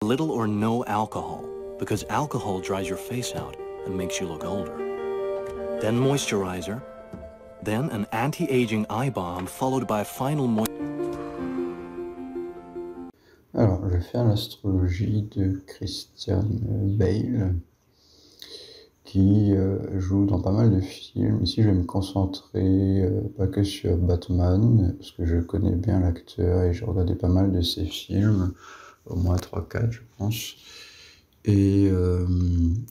Little or no alcohol, because alcohol dries your face out and makes you look older. Then moisturizer, then an anti-aging eye balm followed by a final Alors, je vais faire l'astrologie de Christian Bale, qui joue dans pas mal de films. Ici, je vais me concentrer pas que sur Batman, parce que je connais bien l'acteur et j'ai regardé pas mal de ses films, au moins 3-4, je pense. Et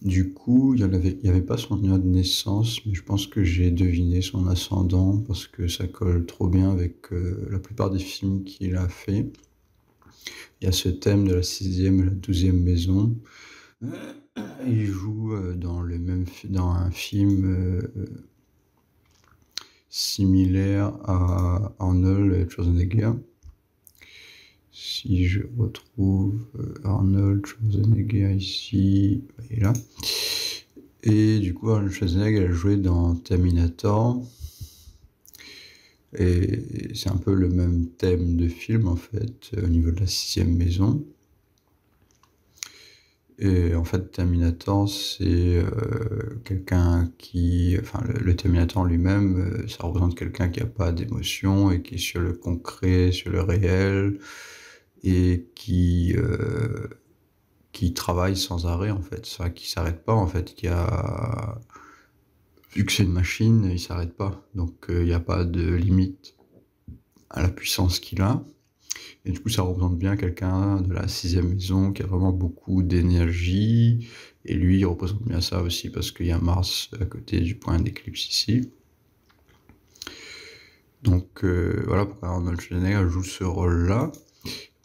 du coup, il y avait pas son heure de naissance, mais je pense que j'ai deviné son ascendant, parce que ça colle trop bien avec la plupart des films qu'il a fait. Il y a ce thème de la 6e et la 12e maison. Il joue dans un film similaire à Arnold Schwarzenegger. Si je retrouve Arnold Schwarzenegger ici, il est là. Et du coup, Arnold Schwarzenegger a joué dans Terminator. Et c'est un peu le même thème de film, en fait, au niveau de la 6e maison. Et en fait, Terminator, c'est quelqu'un qui... Enfin, le Terminator lui-même, ça représente quelqu'un qui n'a pas d'émotion et qui est sur le concret, sur le réel, et qui travaille sans arrêt, en fait. Ça, qui s'arrête pas, en fait, qui a... Vu que c'est une machine, il s'arrête pas. Donc, il n'y a pas de limite à la puissance qu'il a. Et du coup, ça représente bien quelqu'un de la 6e maison qui a vraiment beaucoup d'énergie. Et lui, il représente bien ça aussi parce qu'il y a Mars à côté du point d'éclipse ici. Donc voilà pourquoi Arnold Schwarzenegger joue ce rôle-là.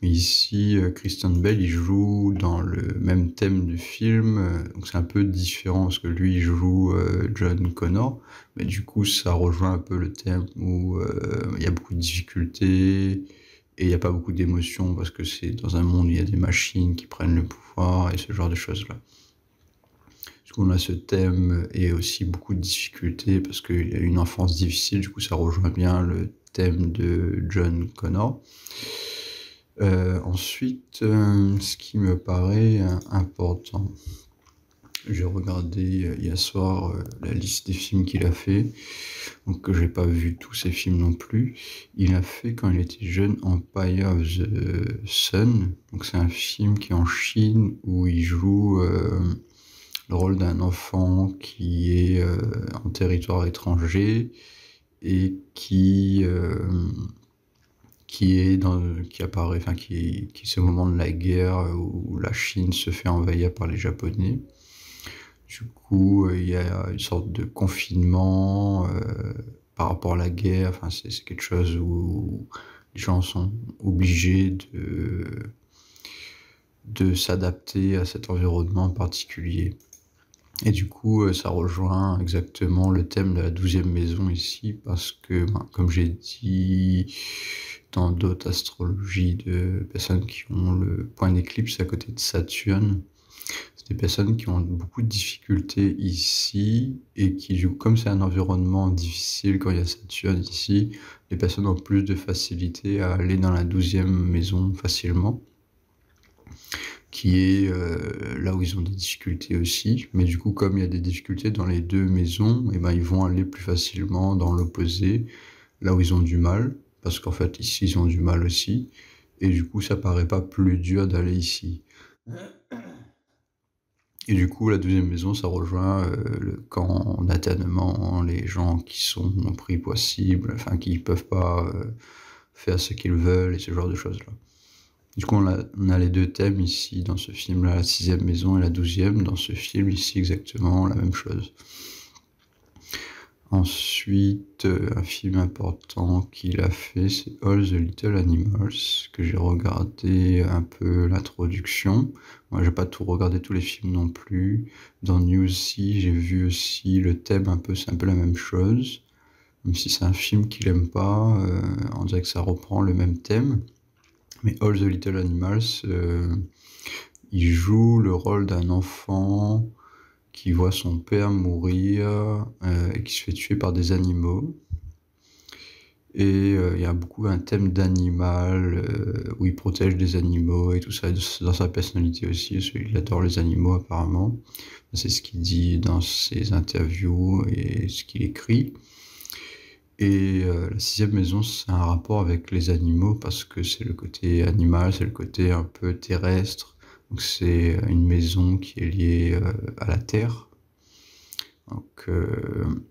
Mais ici, Christian Bale, il joue dans le même thème du film. Donc c'est un peu différent parce que lui, il joue John Connor. Mais du coup, ça rejoint un peu le thème où il y a beaucoup de difficultés. Et il n'y a pas beaucoup d'émotions parce que c'est dans un monde où il y a des machines qui prennent le pouvoir et ce genre de choses-là. Du coup, on a ce thème et aussi beaucoup de difficultés parce qu'il y a une enfance difficile. Du coup, ça rejoint bien le thème de John Connor. Ensuite, ce qui me paraît important, j'ai regardé hier soir la liste des films qu'il a fait, donc j'ai pas vu tous ses films non plus. Il a fait, quand il était jeune, Empire of the Sun, donc c'est un film qui est en Chine où il joue le rôle d'un enfant qui est en territoire étranger et qui apparaît, enfin qui est ce moment de la guerre où la Chine se fait envahir par les Japonais. Du coup, il y a une sorte de confinement par rapport à la guerre. Enfin, c'est quelque chose où les gens sont obligés de s'adapter à cet environnement particulier. Et du coup, ça rejoint exactement le thème de la 12e maison ici, parce que, comme j'ai dit dans d'autres astrologies de personnes qui ont le point d'éclipse à côté de Saturne, c'est des personnes qui ont beaucoup de difficultés ici et qui, comme c'est un environnement difficile quand il y a Saturne ici, les personnes ont plus de facilité à aller dans la 12e maison facilement, qui est là où ils ont des difficultés aussi. Mais du coup, comme il y a des difficultés dans les deux maisons, et ben, ils vont aller plus facilement dans l'opposé, là où ils ont du mal, parce qu'en fait, ici, ils ont du mal aussi. Et du coup, ça paraît pas plus dur d'aller ici. Et du coup, la 12e maison, ça rejoint le camp d'internement, les gens qui sont pris pour cible, enfin, qui peuvent pas faire ce qu'ils veulent et ce genre de choses-là. Du coup, on a les deux thèmes ici dans ce film-là, la 6e maison et la 12e. Dans ce film ici, exactement la même chose. Ensuite, un film important qu'il a fait, c'est All the Little Animals, que j'ai regardé un peu l'introduction. Moi, j'ai pas tout regardé tous les films non plus. Dans Newsy, j'ai vu aussi le thème un peu, c'est un peu la même chose. Même si c'est un film qu'il aime pas, on dirait que ça reprend le même thème. Mais All the Little Animals, il joue le rôle d'un enfant qui voit son père mourir et qui se fait tuer par des animaux. Et il y a beaucoup un thème d'animal, où il protège des animaux et tout ça, dans sa personnalité aussi, parce qu'il adore les animaux apparemment. C'est ce qu'il dit dans ses interviews et ce qu'il écrit. Et la sixième maison, c'est un rapport avec les animaux parce que c'est le côté animal, c'est le côté un peu terrestre. Donc c'est une maison qui est liée à la terre. Donc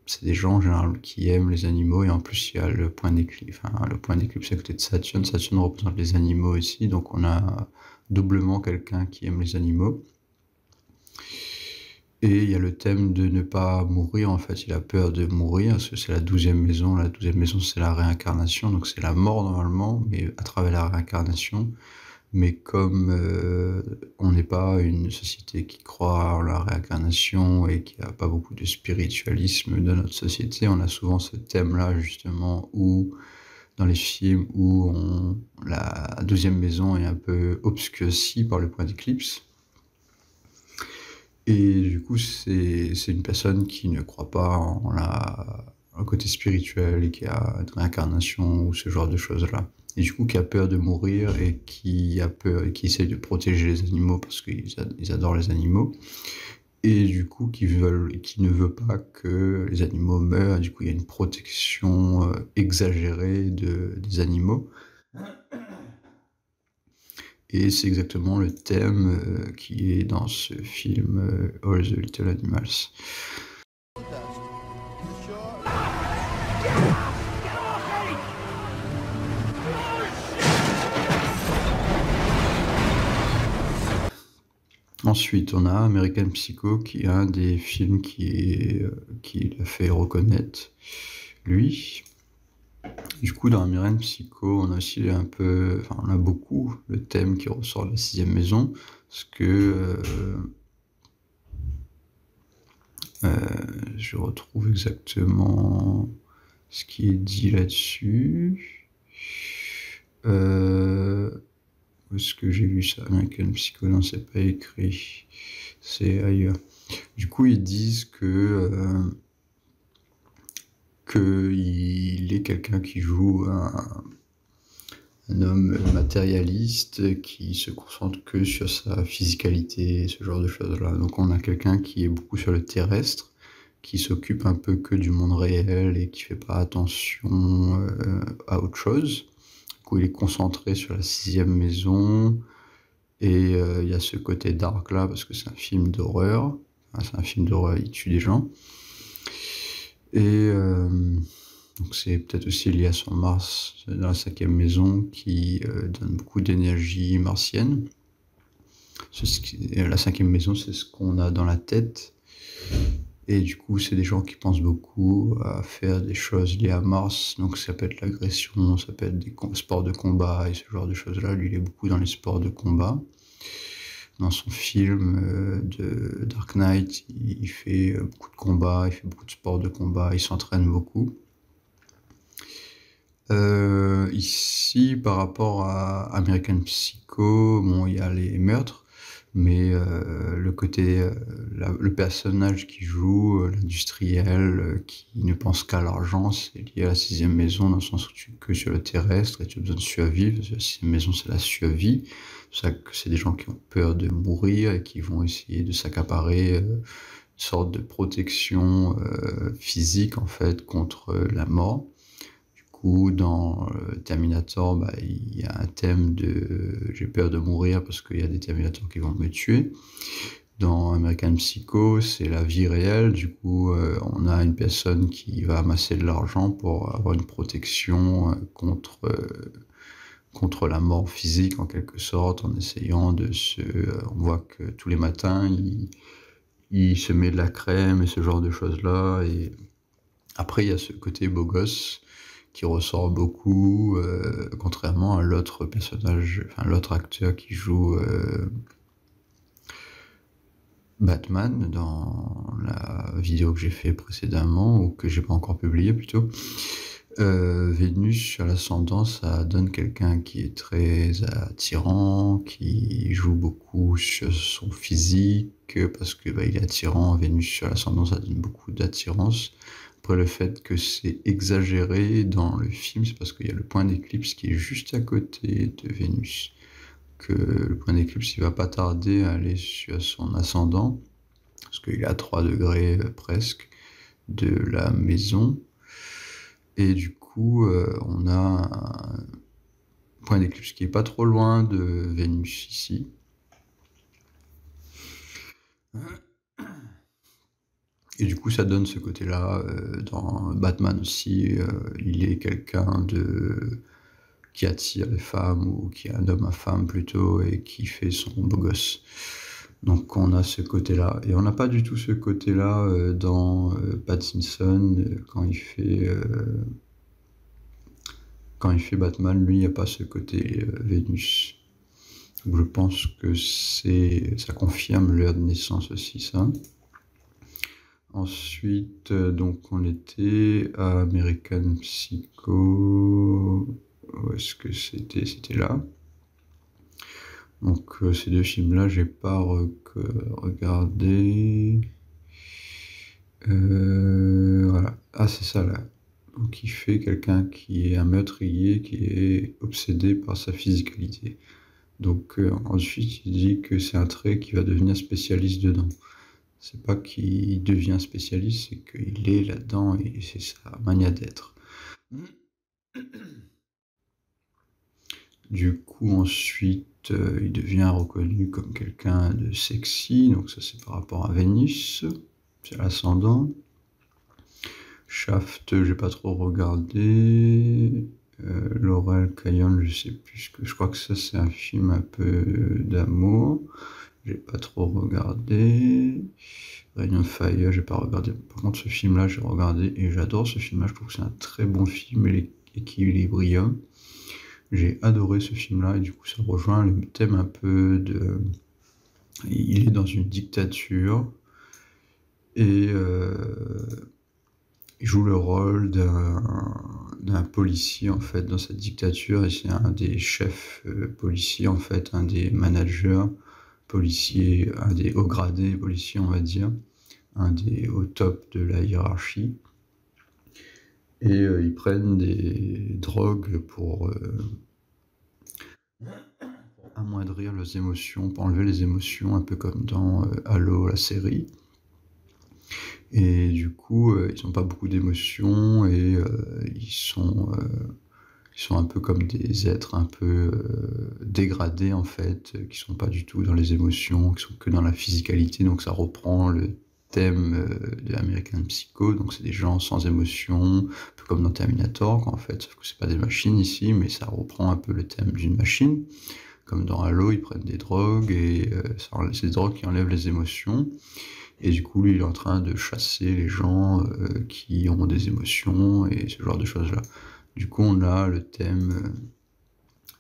c'est des gens en général qui aiment les animaux et en plus il y a le point d'éclipse. Enfin, le point d'éclipse c'est à côté de Saturne. Saturne représente les animaux ici, donc on a doublement quelqu'un qui aime les animaux. Et il y a le thème de ne pas mourir, en fait, il a peur de mourir, parce que c'est la 12e maison. La 12e maison, c'est la réincarnation, donc c'est la mort normalement, mais à travers la réincarnation. Mais comme on n'est pas une société qui croit en la réincarnation et qui n'a pas beaucoup de spiritualisme dans notre société, on a souvent ce thème-là, justement, où dans les films où la 12e maison est un peu obscurcie par le point d'éclipse. Et du coup, c'est une personne qui ne croit pas en un côté spirituel et qui a une réincarnation ou ce genre de choses-là. Et du coup, qui a peur de mourir et qui a peur et qui essaye de protéger les animaux parce qu'ils adorent les animaux. Et du coup, qui ne veut pas que les animaux meurent. Du coup, il y a une protection exagérée des animaux. Et c'est exactement le thème qui est dans ce film All the Little Animals. Ensuite, on a American Psycho, qui est un des films qui l'a fait reconnaître, lui. Du coup, dans American Psycho, on a aussi on a beaucoup le thème qui ressort de la 6e maison, parce que je retrouve exactement ce qui est dit là-dessus. Où est-ce que j'ai vu ça? American Psycho, non, c'est pas écrit, c'est ailleurs. Du coup, ils disent qu'il est quelqu'un qui joue un homme matérialiste qui se concentre que sur sa physicalité, ce genre de choses-là. Donc on a quelqu'un qui est beaucoup sur le terrestre, qui s'occupe un peu que du monde réel et qui fait pas attention à autre chose. Du coup, il est concentré sur la 6e maison et il y a ce côté dark là parce que c'est un film d'horreur. Enfin, c'est un film d'horreur, il tue des gens. Et donc c'est peut-être aussi lié à son Mars dans la 5e maison qui donne beaucoup d'énergie martienne. La 5e maison, c'est ce qu'on a dans la tête. Et du coup, c'est des gens qui pensent beaucoup à faire des choses liées à Mars. Donc ça peut être l'agression, ça peut être des sports de combat et ce genre de choses-là. Lui, il est beaucoup dans les sports de combat. Dans son film de Dark Knight, il fait beaucoup de combats, il fait beaucoup de sports de combat, il s'entraîne beaucoup. Ici, par rapport à American Psycho, bon, il y a les meurtres, mais le personnage qui joue, l'industriel, qui ne pense qu'à l'argent, c'est lié à la 6e maison, dans le sens où tu es que sur le terrestre et tu as besoin de survivre. La 6e maison, c'est la survie. C'est ça que c'est des gens qui ont peur de mourir et qui vont essayer de s'accaparer une sorte de protection physique, en fait, contre la mort. Dans Terminator, il y a un thème de j'ai peur de mourir parce qu'il y a des Terminators qui vont me tuer. Dans American Psycho, c'est la vie réelle. Du coup, on a une personne qui va amasser de l'argent pour avoir une protection contre la mort physique en quelque sorte, en essayant on voit que tous les matins, il se met de la crème et ce genre de choses-là. Et après, il y a ce côté beau gosse qui ressort beaucoup, contrairement à l'autre personnage, enfin l'autre acteur qui joue Batman dans la vidéo que j'ai fait précédemment, ou que j'ai pas encore publié plutôt. Vénus sur l'ascendant, ça donne quelqu'un qui est très attirant, qui joue beaucoup sur son physique, parce que il est attirant. Vénus sur l'ascendant, ça donne beaucoup d'attirance. Après, le fait que c'est exagéré dans le film, c'est parce qu'il y a le point d'éclipse qui est juste à côté de Vénus. Que le point d'éclipse, il va pas tarder à aller sur son ascendant, parce qu'il est à 3 degrés presque de la maison. Et du coup, on a un point d'éclipse qui est pas trop loin de Vénus ici. Et du coup, ça donne ce côté-là. Dans Batman aussi, il est quelqu'un qui attire les femmes, ou qui est un homme à femme plutôt, et qui fait son beau gosse. Donc on a ce côté-là. Et on n'a pas du tout ce côté-là dans Pattinson, quand il fait Batman, lui, il n'y a pas ce côté Vénus. Donc je pense que ça confirme l'heure de naissance aussi, ça. Ensuite, donc on était à American Psycho. Où est-ce que c'était? C'était là. Donc ces deux films-là, j'ai pas regardé. Voilà. Ah, c'est ça là. Donc il fait quelqu'un qui est un meurtrier, qui est obsédé par sa physicalité. Donc ensuite, il dit que c'est un trait qui va devenir spécialiste dedans. C'est pas qu'il devient spécialiste, c'est qu'il est là-dedans et c'est sa manière d'être. Du coup, ensuite, il devient reconnu comme quelqu'un de sexy, donc ça c'est par rapport à Vénus, c'est l'ascendant. Shaft, j'ai pas trop regardé. Laurel Caillon, je sais plus, je crois que ça c'est un film un peu d'amour. J'ai pas trop regardé. Rain on Fire, j'ai pas regardé. Par contre, ce film-là, j'ai regardé et j'adore ce film-là. Je trouve que c'est un très bon film équilibré. J'ai adoré ce film-là et du coup, ça rejoint le thème un peu de. Il est dans une dictature et il joue le rôle d'un policier en fait dans cette dictature et c'est un des chefs policiers en fait, un des managers policiers, un des hauts gradés policiers on va dire, un des au top de la hiérarchie. Et ils prennent des drogues pour amoindrir leurs émotions, pour enlever les émotions, un peu comme dans Halo, la série. Et du coup, ils n'ont pas beaucoup d'émotions et ils sont un peu comme des êtres un peu dégradés en fait, qui sont pas du tout dans les émotions, qui sont que dans la physicalité. Donc ça reprend le thème de American Psycho. Donc c'est des gens sans émotions, un peu comme dans Terminator, quoi, en fait. Sauf que c'est pas des machines ici, mais ça reprend un peu le thème d'une machine. Comme dans Halo, ils prennent des drogues et c'est des drogues qui enlèvent les émotions. Et du coup, lui, il est en train de chasser les gens qui ont des émotions et ce genre de choses-là. Du coup, on a le thème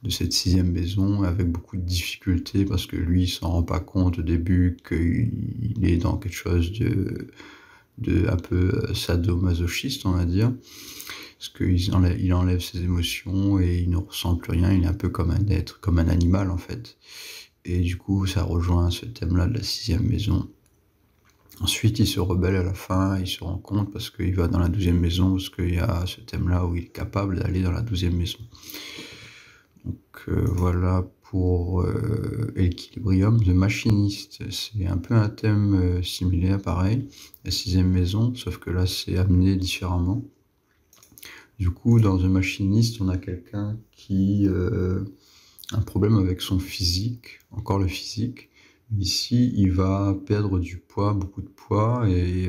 de cette 6e maison avec beaucoup de difficultés parce que lui, il s'en rend pas compte au début qu'il est dans quelque chose de un peu sadomasochiste, on va dire. Parce qu'il enlève ses émotions et il ne ressent plus rien. Il est un peu comme un être, comme un animal en fait. Et du coup, ça rejoint ce thème-là de la 6e maison. Ensuite, il se rebelle à la fin, il se rend compte parce qu'il va dans la 12e maison, parce qu'il y a ce thème-là où il est capable d'aller dans la 12e maison. Donc voilà pour Equilibrium. The Machinist, c'est un peu un thème similaire, pareil, la 6e maison, sauf que là c'est amené différemment. Du coup, dans The Machinist, on a quelqu'un qui a un problème avec son physique, encore le physique. Ici, il va perdre du poids, beaucoup de poids, et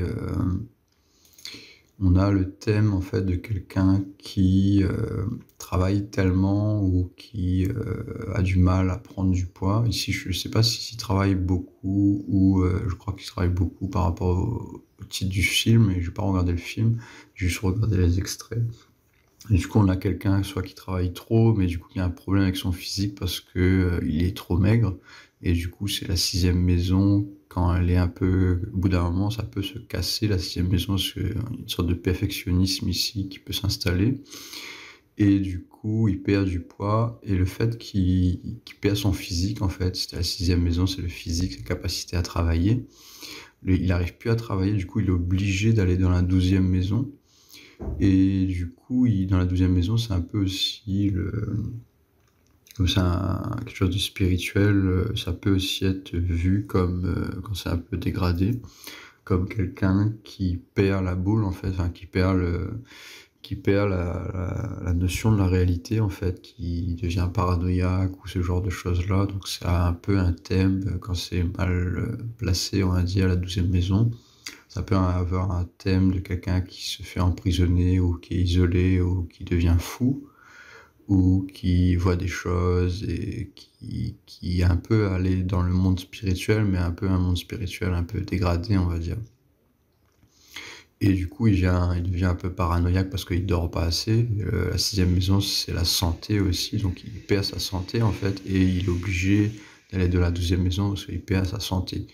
on a le thème en fait de quelqu'un qui travaille tellement ou qui a du mal à prendre du poids. Ici, je ne sais pas s'il travaille beaucoup ou je crois qu'il travaille beaucoup par rapport au titre du film, et je n'ai pas regardé le film, j'ai juste regardé les extraits. Et du coup, on a quelqu'un soit qui travaille trop, mais du coup, qui a un problème avec son physique parce que il est trop maigre. Et du coup, c'est la 6e maison. Quand elle est un peu, au bout d'un moment, ça peut se casser la 6e maison parce qu'il y a une sorte de perfectionnisme ici qui peut s'installer. Et du coup, il perd du poids. Et le fait qu'il perd son physique, en fait, c'était la 6e maison, c'est le physique, sa capacité à travailler. Il n'arrive plus à travailler, du coup, il est obligé d'aller dans la 12e maison. Et du coup, dans la 12e maison, c'est un peu aussi comme c'est quelque chose de spirituel, ça peut aussi être vu comme, quand c'est un peu dégradé, comme quelqu'un qui perd la boule, en fait, enfin, qui perd la notion de la réalité, en fait, qui devient paranoïaque ou ce genre de choses-là. Donc, c'est un peu un thème, quand c'est mal placé, on va dire, la 12e maison. Ça peut avoir un thème de quelqu'un qui se fait emprisonner ou qui est isolé ou qui devient fou ou qui voit des choses et qui est un peu allé dans le monde spirituel, mais un peu un monde spirituel un peu dégradé, on va dire. Et du coup, il devient un peu paranoïaque parce qu'il dort pas assez. La 6e maison, c'est la santé aussi, donc il perd sa santé en fait, et il est obligé d'aller de la 12e maison parce qu'il perd sa santé.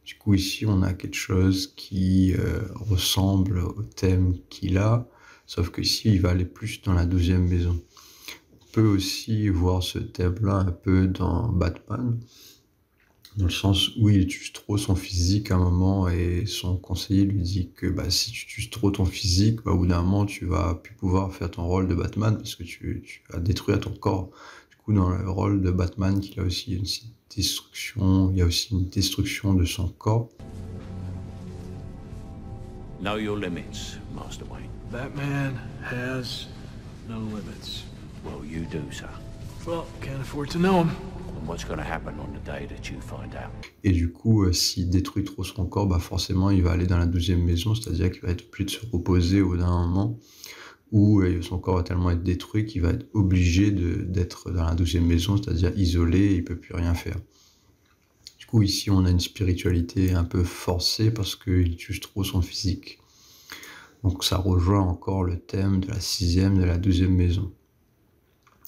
Du coup, ici, on a quelque chose qui ressemble au thème qu'il a, sauf qu'ici, il va aller plus dans la 12e maison. On peut aussi voir ce thème-là un peu dans Batman, dans le sens où il utilise trop son physique à un moment et son conseiller lui dit que bah, si tu utilises trop ton physique, bah, au bout d'un moment, tu vas plus pouvoir faire ton rôle de Batman parce que tu vas détruire ton corps. Du coup, dans le rôle de Batman, il a aussi une destruction, il y a aussi une destruction de son corps. Know your limits, Master Wayne. Batman has no limits. Well, you do, sir. Well, can't afford to know him. And what's going to happen on the day that you find out? Et du coup, s'il détruit trop son corps, bah forcément, il va aller dans la 12e maison, c'est-à-dire qu'il va être obligé de se reposer au bout d'un moment, où son corps va tellement être détruit qu'il va être obligé d'être dans la 12e maison, c'est-à-dire isolé, et il peut plus rien faire. Du coup, ici, on a une spiritualité un peu forcée parce qu'il utilise trop son physique. Donc ça rejoint encore le thème de la 6e, de la 12e maison.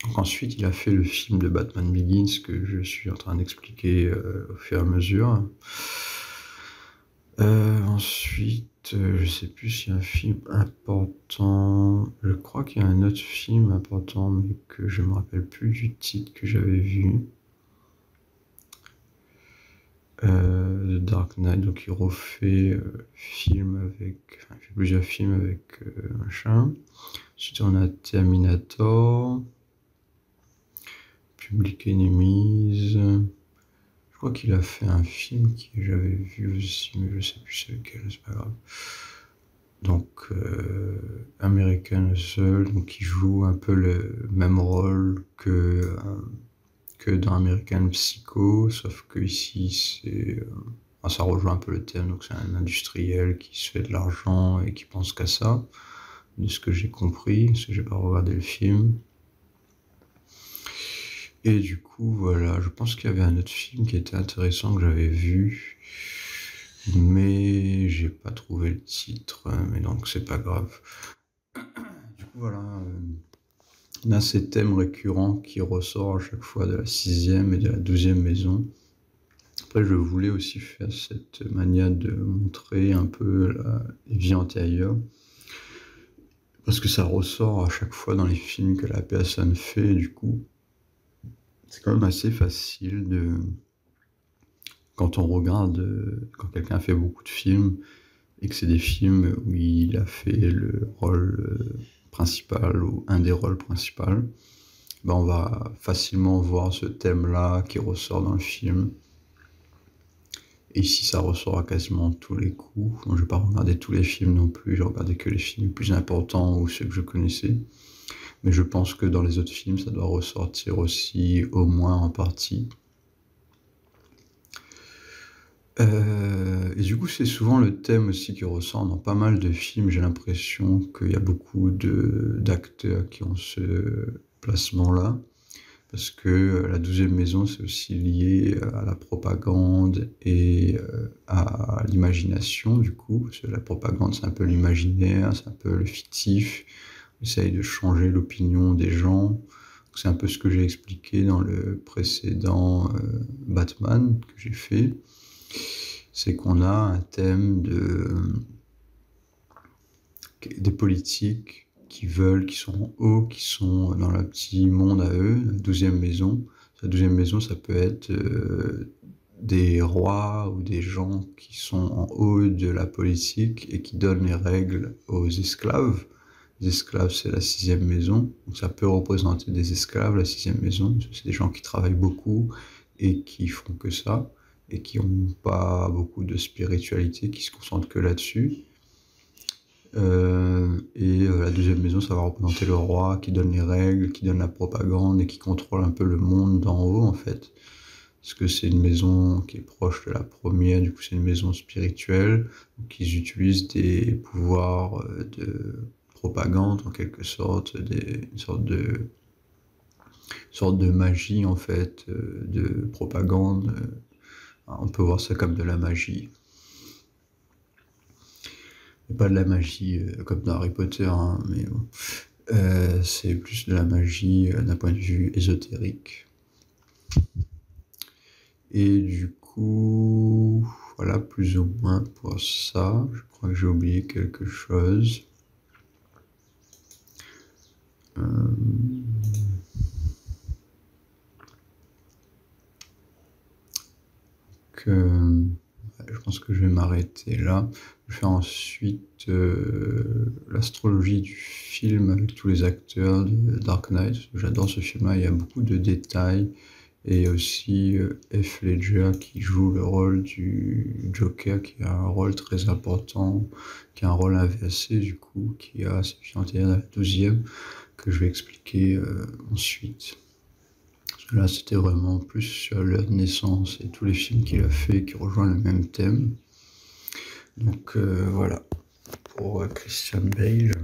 Donc ensuite, il a fait le film de Batman Begins que je suis en train d'expliquer au fur et à mesure. Ensuite, je sais plus s'il y a un film important. Je crois qu'il y a un autre film important, mais que je me rappelle plus du titre que j'avais vu. The Dark Knight, donc il refait il fait plusieurs films avec machin. Ensuite, on a Terminator. Public Enemies. Je crois qu'il a fait un film que j'avais vu aussi, mais je sais plus c'est lequel, c'est pas grave. Donc, American Hustle, donc il joue un peu le même rôle que dans American Psycho, sauf que ici ça rejoint un peu le thème, donc c'est un industriel qui se fait de l'argent et qui pense qu'à ça, de ce que j'ai compris, parce que j'ai pas regardé le film. Et du coup, voilà, je pense qu'il y avait un autre film qui était intéressant que j'avais vu, mais j'ai pas trouvé le titre, mais donc c'est pas grave. Du coup, voilà, on a ces thèmes récurrents qui ressortent à chaque fois de la 6e et de la 12e maison. Après, je voulais aussi faire cette manière de montrer un peu la vie antérieure, parce que ça ressort à chaque fois dans les films que la personne fait, du coup. C'est quand même assez facile quand on regarde, quand quelqu'un fait beaucoup de films et que c'est des films où il a fait le rôle principal ou un des rôles principaux, ben on va facilement voir ce thème-là qui ressort dans le film. Et ici, ça ressort à quasiment tous les coups. Donc, je ne vais pas regarder tous les films non plus, j'ai regardé que les films les plus importants ou ceux que je connaissais. Mais je pense que dans les autres films, ça doit ressortir aussi, au moins en partie. Et du coup, c'est souvent le thème aussi qui ressort dans pas mal de films. J'ai l'impression qu'il y a beaucoup d'acteurs qui ont ce placement-là. Parce que la 12e maison, c'est aussi lié à la propagande et à l'imagination, du coup. Parce que la propagande, c'est un peu l'imaginaire, c'est un peu le fictif. On essaye de changer l'opinion des gens. C'est un peu ce que j'ai expliqué dans le précédent Batman que j'ai fait. C'est qu'on a un thème des politiques qui sont en haut, qui sont dans leur petit monde à eux, la 12e maison. La 12e maison, ça peut être des rois ou des gens qui sont en haut de la politique et qui donnent les règles aux esclaves. Les esclaves, c'est la sixième maison. Donc ça peut représenter des esclaves, la sixième maison. C'est des gens qui travaillent beaucoup et qui font que ça, et qui n'ont pas beaucoup de spiritualité, qui se concentrent que là-dessus. La deuxième maison, ça va représenter le roi qui donne les règles, qui donne la propagande et qui contrôle un peu le monde d'en haut, en fait. Parce que c'est une maison qui est proche de la première, du coup c'est une maison spirituelle, donc ils utilisent des pouvoirs de propagande en quelque sorte, une sorte de magie en fait, de propagande. On peut voir ça comme de la magie. Et pas de la magie comme dans Harry Potter, hein, mais bon. C'est plus de la magie d'un point de vue ésotérique. Et du coup, voilà plus ou moins pour ça. Je crois que j'ai oublié quelque chose. Je pense que je vais m'arrêter là. Je vais faire ensuite l'astrologie du film avec tous les acteurs de Dark Knight. J'adore ce film-là, il y a beaucoup de détails. Et aussi Heath Ledger qui joue le rôle du Joker, qui a un rôle très important, qui a un rôle inversé du coup, qui a ses fiantières dans la 12e, que je vais expliquer ensuite. Parce que là c'était vraiment plus sur leur naissance et tous les films qu'il a fait qui rejoignent le même thème. Donc voilà, pour Christian Bale.